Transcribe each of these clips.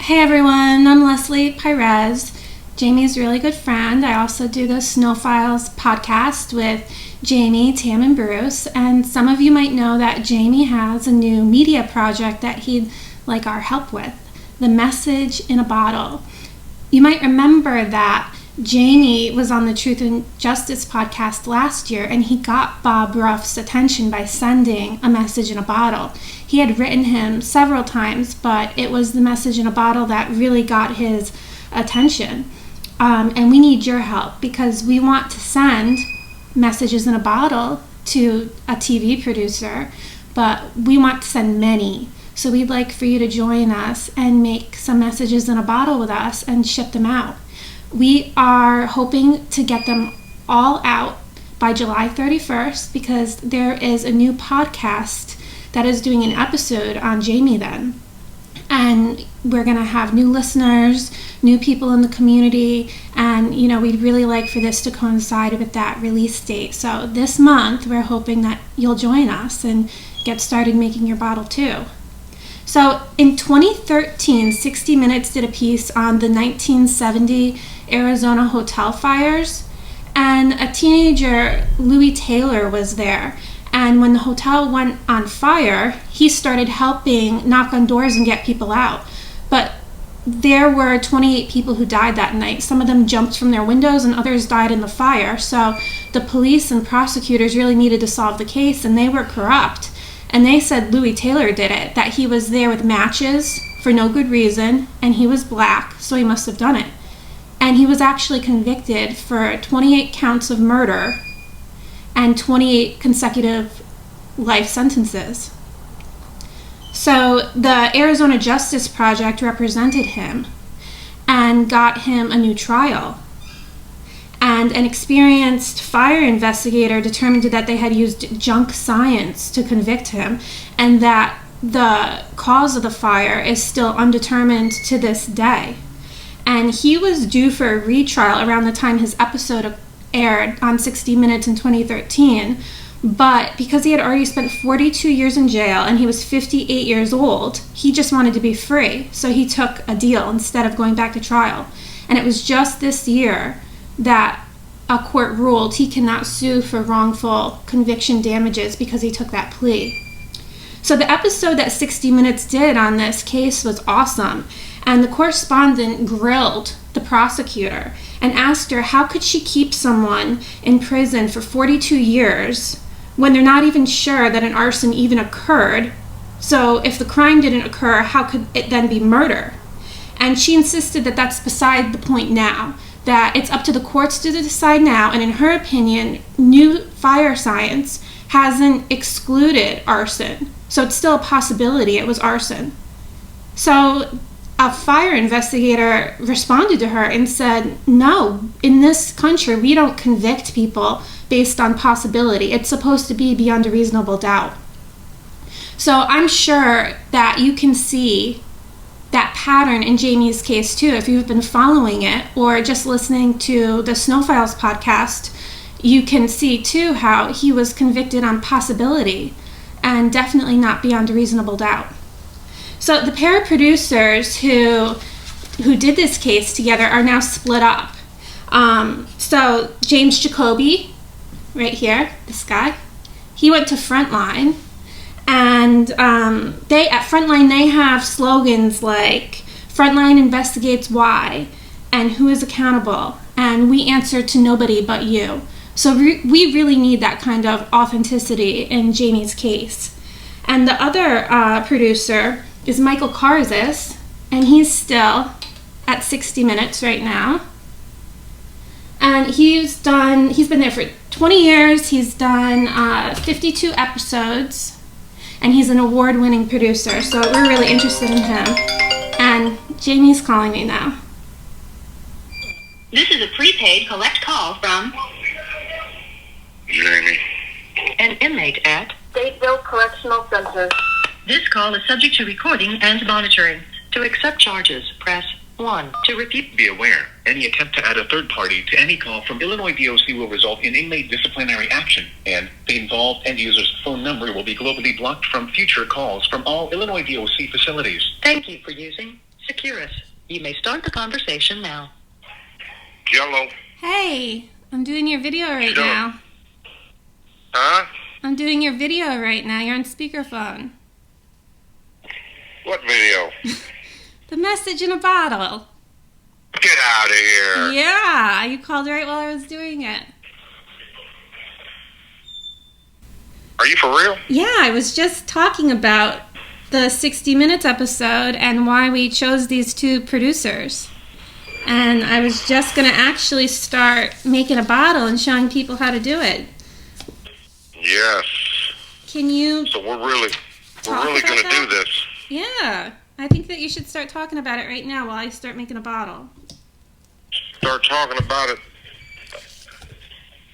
Hey everyone, I'm Lesley, Pires, Jamie's really good friend. I also do the Snow Files podcast with Jamie, Tam, and Bruce. And some of you might know that Jamie has a new media project that he'd like our help with, The Message in a Bottle. You might remember that Jamie was on the Truth and Justice podcast last year, and he got Bob Ruff's attention by sending a message in a bottle. He had written him several times, but it was the message in a bottle that really got his attention. And we need your help because we want to send messages in a bottle to a TV producer, but we want to send many. So we'd like for you to join us and make some messages in a bottle with us and ship them out. We are hoping to get them all out by July 31st because there is a new podcast that is doing an episode on Jamie then. And we're going to have new listeners, new people in the community, and we'd really like for this to coincide with that release date. So this month we're hoping that you'll join us and get started making your bottle too. So in 2013, 60 Minutes did a piece on the 1970 Arizona hotel fires, and a teenager, Louis Taylor, was there. And when the hotel went on fire, he started helping knock on doors and get people out. But there were 28 people who died that night. Some of them jumped from their windows and others died in the fire. So the police and prosecutors really needed to solve the case, and they were corrupt. And they said Louis Taylor did it, that he was there with matches for no good reason, and he was black, so he must have done it. And he was actually convicted for 28 counts of murder and 28 consecutive life sentences. So the Arizona Justice Project represented him and got him a new trial. And an experienced fire investigator determined that they had used junk science to convict him, and that the cause of the fire is still undetermined to this day. And he was due for a retrial around the time his episode aired on 60 Minutes in 2013, but because he had already spent 42 years in jail and he was 58 years old, he just wanted to be free, so he took a deal instead of going back to trial. And it was just this year that a court ruled he cannot sue for wrongful conviction damages because he took that plea. So the episode that 60 Minutes did on this case was awesome, and the correspondent grilled the prosecutor and asked her how could she keep someone in prison for 42 years when they're not even sure that an arson even occurred. So if the crime didn't occur, how could it then be murder? And she insisted that that's beside the point now, that it's up to the courts to decide now, and in her opinion, new fire science hasn't excluded arson. So it's still a possibility it was arson. So a fire investigator responded to her and said, no, in this country, we don't convict people based on possibility. It's supposed to be beyond a reasonable doubt. So I'm sure that you can see that pattern in Jamie's case too. If you've been following it or just listening to the Snow Files podcast, you can see too how he was convicted on possibility and definitely not beyond a reasonable doubt. So the pair of producers who did this case together are now split up. So James Jacoby, right here, this guy, he went to Frontline, and at Frontline they have slogans like "Frontline investigates why," and "Who is accountable," and "We answer to nobody but you." So we really need that kind of authenticity in Jamie's case. And the other producer is Michael Karzis, and he's still at 60 Minutes right now. And he's been there for 20 years. He's done 52 episodes, and he's an award-winning producer. So we're really interested in him. And Jamie's calling me now. This is a prepaid collect call from Jamie. an inmate at Stateville Correctional Center. This call is subject to recording and monitoring. To accept charges, press 1. To repeat, Be aware, any attempt to add a third party to any call from Illinois DOC will result in inmate disciplinary action, and the involved end user's phone number will be globally blocked from future calls from all Illinois DOC facilities. thank you for using Securus, you may start the conversation now. Jello. Hey, I'm doing your video right Sure. now. Huh? I'm doing your video right now. You're on speakerphone. What video? The message in a bottle. Get out of here. Yeah, you called right while I was doing it. Are you for real? Yeah, I was just talking about the 60 Minutes episode and why we chose these two producers. And I was just going to actually start making a bottle and showing people how to do it. Yes. Can you So we're really talk going about to do that? this. Yeah, I think that you should start talking about it right now while I start making a bottle. Start talking about it.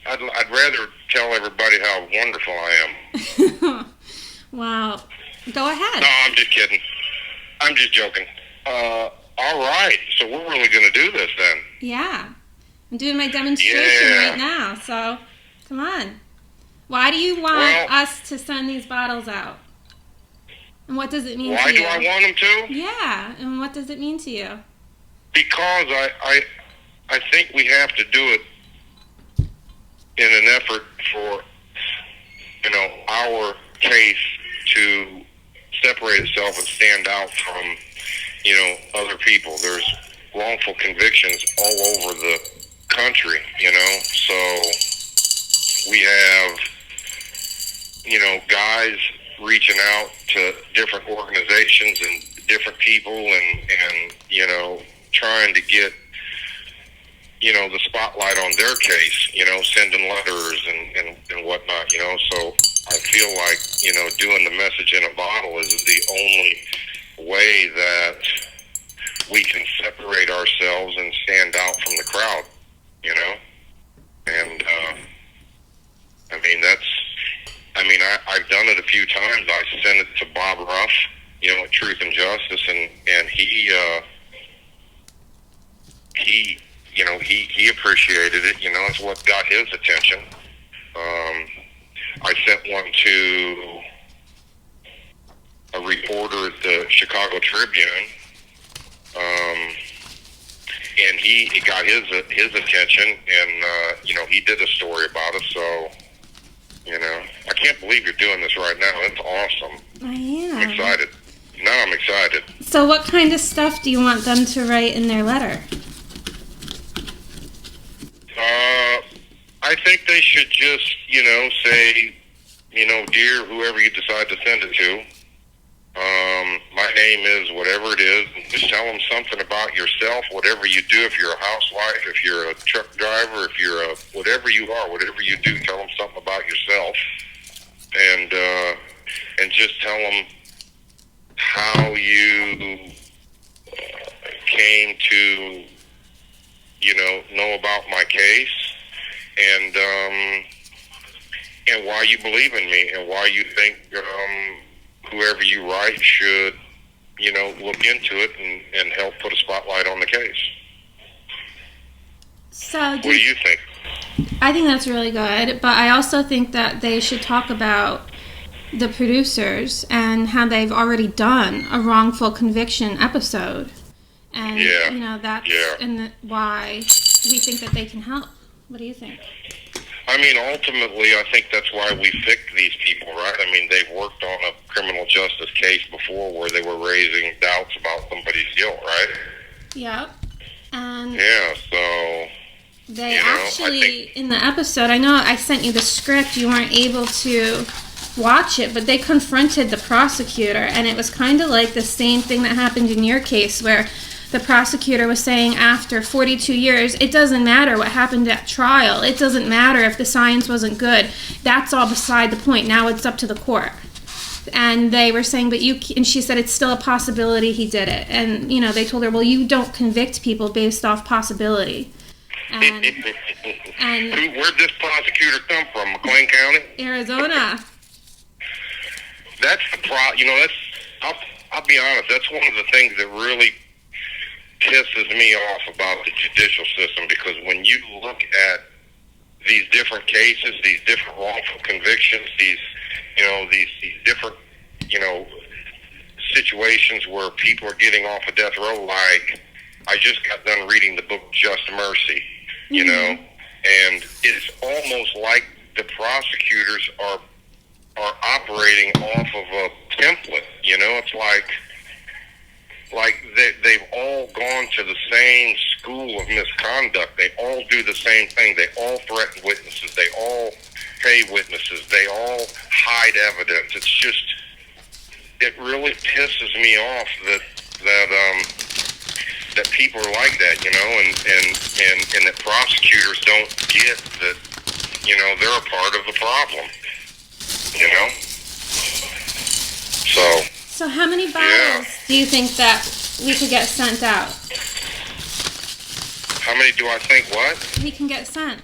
I'd rather tell everybody how wonderful I am. Wow. Go ahead. No, I'm just kidding. I'm just joking. All right. So we're really going to do this then. Yeah. I'm doing my demonstration Yeah. right now, so come on. Why do you want us to send these bottles out? And what does it mean Why to you? do I want them to? Yeah, and what does it mean to you? Because I think we have to do it in an effort for, our case to separate itself and stand out from, other people. There's wrongful convictions all over the country, so we have, guys reaching out to different organizations and different people and trying to get, the spotlight on their case, sending letters and whatnot, so I feel like, doing the message in a bottle is the only way that we can separate ourselves and stand out from the crowd, and I've done it a few times. I sent it to Bob Ruff, at Truth and Justice, and he appreciated it. It's what got his attention. I sent one to a reporter at the Chicago Tribune, and it got his attention, and he did a story about it. So, I can't believe you're doing this right now. It's awesome. I am. I'm excited. Now I'm excited. So what kind of stuff do you want them to write in their letter? I think they should just, say, dear whoever you decide to send it to, my name is whatever it is. Just tell them something about yourself, whatever you do. If you're a housewife, if you're a truck driver, if you're whatever you are, whatever you do, tell them something about yourself, and just tell them how you came to, know about my case, and why you believe in me, and why you think whoever you write should, look into it and help put a spotlight on the case. So What do you think? I think that's really good, but I also think that they should talk about the producers and how they've already done a wrongful conviction episode. And, that's why we think that they can help. What do you think? Ultimately, I think that's why we picked these people, right? They've worked on a criminal justice case before where they were raising doubts about somebody's guilt, right? Yep. And yeah, so they actually, in the episode, I know I sent you the script, you weren't able to watch it, but they confronted the prosecutor, and it was kind of like the same thing that happened in your case, where the prosecutor was saying after 42 years, it doesn't matter what happened at trial. It doesn't matter if the science wasn't good. That's all beside the point. Now it's up to the court. And they were saying, and she said it's still a possibility he did it. And, they told her, well, you don't convict people based off possibility. And where'd this prosecutor come from? McLean County? Arizona. That's the I'll be honest, that's one of the things that really pisses me off about the judicial system, because when you look at these different cases, these different wrongful convictions, these different, situations where people are getting off of death row, like I just got done reading the book Just Mercy, you know, and it's almost like the prosecutors are operating off of a template, you know. It's like they've all gone to the same school of misconduct. They all do the same thing. They all threaten witnesses. They all pay witnesses. They all hide evidence. It's just, it really pisses me off that people are like that, you know, and that prosecutors don't get that, you know, they're a part of the problem, you know. So how many bottles do you think that we could get sent out? How many do I think what? We can get sent.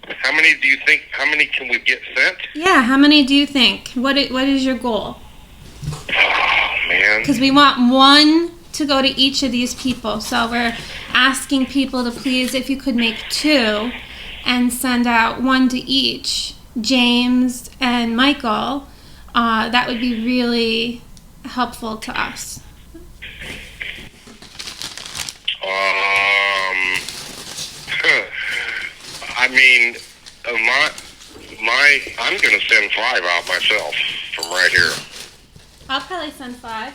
How many do you think, how many can we get sent? Yeah, how many do you think? What is your goal? Oh, man. Because we want one to go to each of these people. So we're asking people to please, if you could make 2 and send out 1 to each, James and Michael. That would be really helpful to us. I mean, I'm going to send 5 out myself from right here. I'll probably send 5.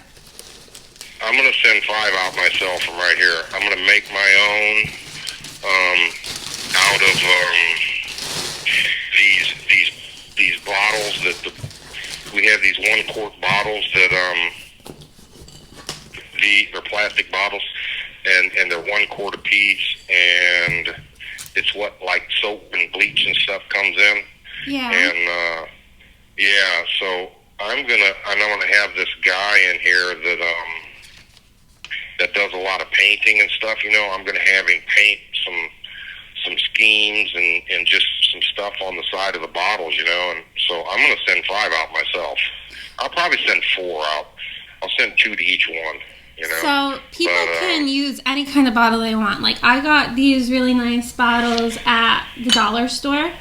I'm going to send 5 out myself from right here. I'm going to make my own out of these bottles that we have these 1-quart bottles that they're plastic bottles, and they're 1 quart apiece, and it's what, like soap and bleach and stuff comes in. Yeah. And so I'm gonna have this guy in here that does a lot of painting and stuff. You know, I'm gonna have him paint some schemes and just some stuff on the side of the bottles. You know, and so I'm gonna send 5 out myself. I'll probably send 4 out. I'll send 2 to each one. You know? So people can use any kind of bottle they want. Like, I got these really nice bottles at the dollar store,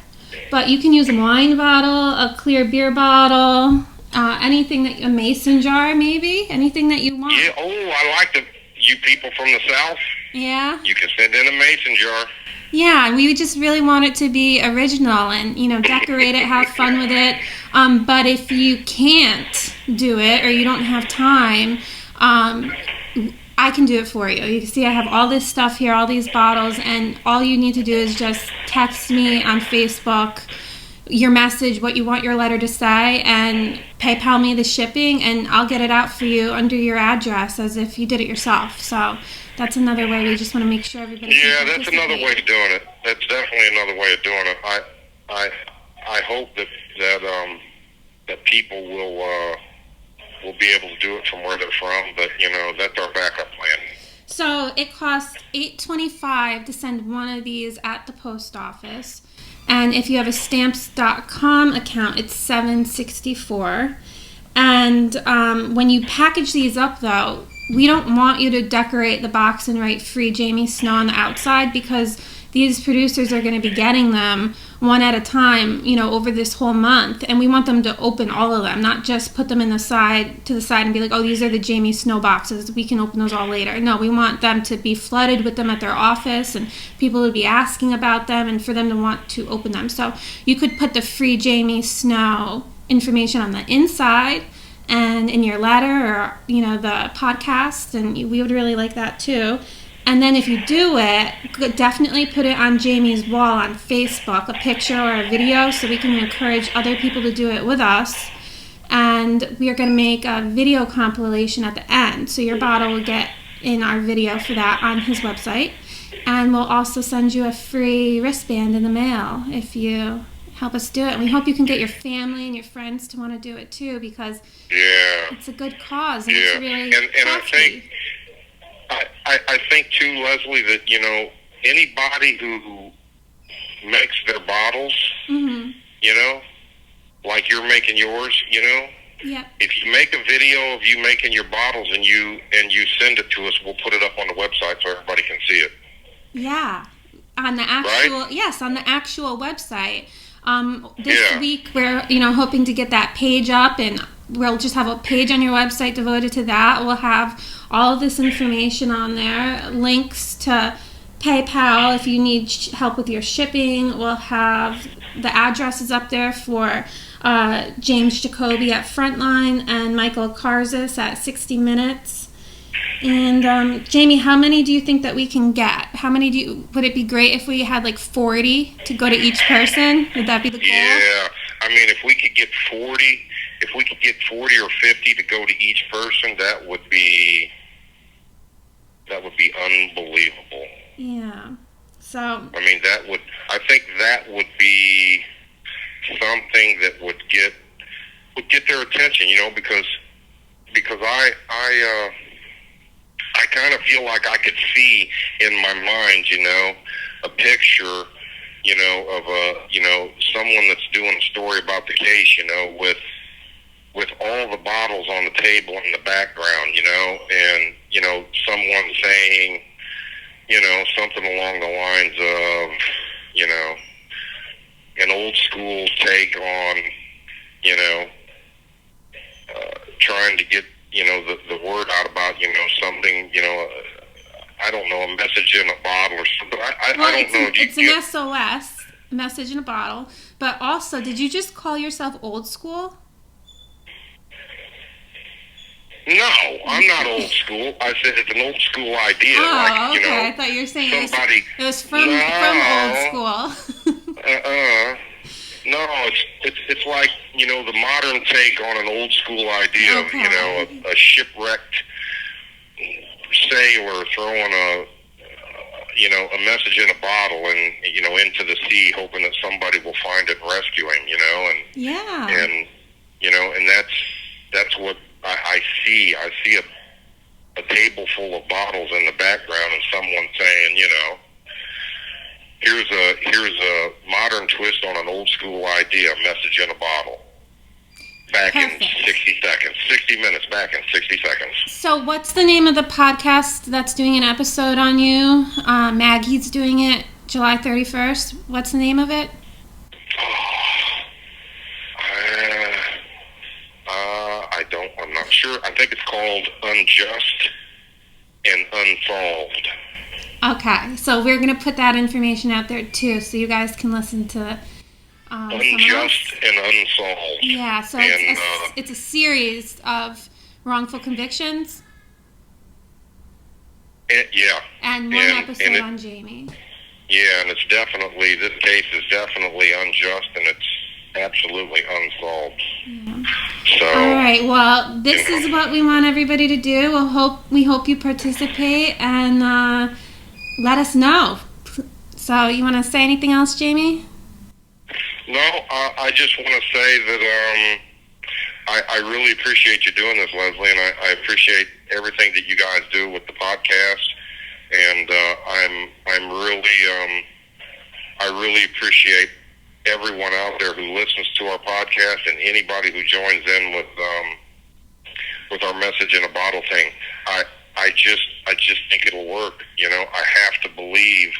but you can use a wine bottle, a clear beer bottle, anything a mason jar, maybe, anything that you want. Yeah. Oh, I like you people from the South. Yeah. You can send in a mason jar. Yeah, we just really want it to be original and, you know, decorate it, have fun with it. But if you can't do it or you don't have time, I can do it for you. You can see I have all this stuff here, all these bottles, and all you need to do is just text me on Facebook your message, what you want your letter to say, and PayPal me the shipping, and I'll get it out for you under your address as if you did it yourself. So that's another way. We just want to make sure everybody can that's another way of doing it. That's definitely another way of doing it. I hope that people will be able to do it from where they're from, but, you know, that's our backup plan. So it costs $8.25 to send one of these at the post office, and if you have a stamps.com account, it's $7.64. And when you package these up, though, we don't want you to decorate the box and write "Free Jamie Snow" on the outside, because these producers are going to be getting them one at a time, you know, over this whole month, and we want them to open all of them, not just put them to the side and be like, oh, these are the Jamie Snow boxes, we can open those all later. No, we want them to be flooded with them at their office, and people to be asking about them, and for them to want to open them. So you could put the Free Jamie Snow information on the inside and in your letter, or, you know, the podcast, and we would really like that too. And then if you do it, definitely put it on Jamie's wall on Facebook, a picture or a video, so we can encourage other people to do it with us. And we are going to make a video compilation at the end, so your bottle will get in our video for that on his website. And we'll also send you a free wristband in the mail if you help us do it. And we hope you can get your family and your friends to want to do it too, because it's a good cause, and it's really and I think too, Lesley, that, you know, anybody who makes their bottles, you know, like you're making yours, you know, if you make a video of you making your bottles and you send it to us, we'll put it up on the website so everybody can see it. Yeah, on the actual on the actual website. This week we're, you know, hoping to get that page up, and we'll just have a page on your website devoted to that. We'll have all of this information on there, links to PayPal if you need help with your shipping. We'll have the addresses up there for James Jacoby at Frontline and Michael Karzis at 60 Minutes. And Jamie, how many do you think that we can get? How many would it be great if we had like 40 to go to each person? Would that be the goal? Yeah, I mean, if we could get 40 or 50 to go to each person, that would be unbelievable. Yeah. So I mean, I think that would be something that would get their attention, because I kind of feel like I could see in my mind, a picture, of someone that's doing a story about the case, with all the bottles on the table in the background, and, someone saying, something along the lines of, an old school take on, trying to get, the word out about, something, I don't know, a message in a bottle or something. I don't know. It's an SOS, message in a bottle. But also, did you just call yourself old school? No, I'm not old school. I said it's an old school idea. Oh, okay. I thought you were saying it was from old school. No, it's like, the modern take on an old school idea of, a shipwrecked sailor throwing a message in a bottle and, into the sea, hoping that somebody will find it and rescue him, and yeah, and and that's what I see. I see a table full of bottles in the background and someone saying, here's a modern twist on an old school idea, message in a bottle. Back Perfect. In 60 seconds. 60 minutes back in 60 seconds. So what's the name of the podcast that's doing an episode on you? Maggie's doing it July 31st. What's the name of it? I'm not sure. I think it's called Unjust and Unsolved. Okay, so we're going to put that information out there too, so you guys can listen to Unjust and Unsolved. Yeah, so it's a series of wrongful convictions. Yeah. And one episode on Jamie. Yeah, and this case is definitely unjust, and it's absolutely unsolved. Yeah. So, all right, well, this is what we want everybody to do. We hope you participate and let us know. So you want to say anything else, Jamie? No, I just want to say that I really appreciate you doing this, Lesley, and I appreciate everything that you guys do with the podcast. And I really appreciate everyone out there who listens to our podcast and anybody who joins in with our message in a bottle thing. I just think it'll work. I have to believe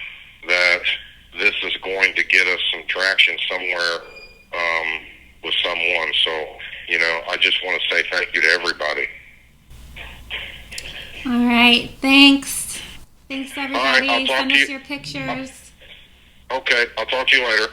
that this is going to get us some traction somewhere with someone. So, I just want to say thank you to everybody. All right. Thanks. Thanks, everybody. All right, Send us your pictures. Okay, I'll talk to you later.